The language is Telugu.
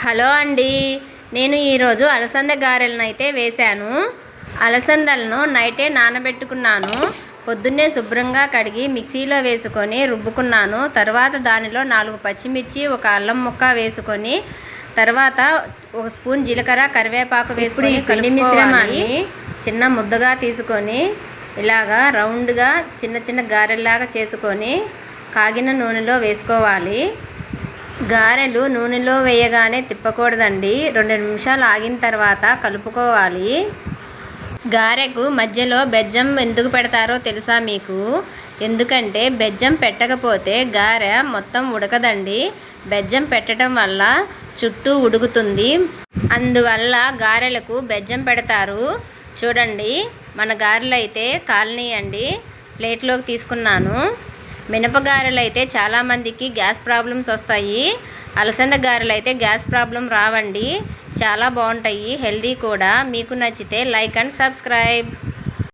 హలో అండి, నేను ఈరోజు అలసంద గారెలను అయితే వేశాను. అలసందలను నైటే నానబెట్టుకున్నాను. పొద్దున్నే శుభ్రంగా కడిగి మిక్సీలో వేసుకొని రుబ్బుకున్నాను. తర్వాత దానిలో 4 పచ్చిమిర్చి, ఒక అల్లం ముక్క వేసుకొని, తర్వాత 1 స్పూన్ జీలకర్ర, కరివేపాకు వేసుకొని పిండి మిశ్రమాన్ని చిన్న ముద్దగా తీసుకొని ఇలాగా రౌండ్గా చిన్న చిన్న గారెల్లాగా చేసుకొని కాగిన నూనెలో వేసుకోవాలి. గారెలు నూనెలో వేయగానే తిప్పకూడదండి. 2 నిమిషాలు ఆగిన తర్వాత కలుపుకోవాలి. గారెకు మధ్యలో బెజ్జం ఎందుకు పెడతారో తెలుసా మీకు? ఎందుకంటే బెజ్జం పెట్టకపోతే గారె మొత్తం ఉడకదండి. బెజ్జం పెట్టడం వల్ల చుట్టూ ఉడుకుతుంది. అందువల్ల గారెలకు బెజ్జం పెడతారు. చూడండి, మన గారెలు అయితే కాలనీయండి. ప్లేట్లోకి తీసుకున్నాను. మినపగారెలు అయితే చాలామందికి గ్యాస్ ప్రాబ్లమ్స్ వస్తాయి. అలసంద గారెలు అయితే గ్యాస్ ప్రాబ్లం రావండి. చాలా బాగుంటాయి, హెల్దీ కూడా. మీకు నచ్చితే లైక్ అండ్ సబ్స్క్రైబ్.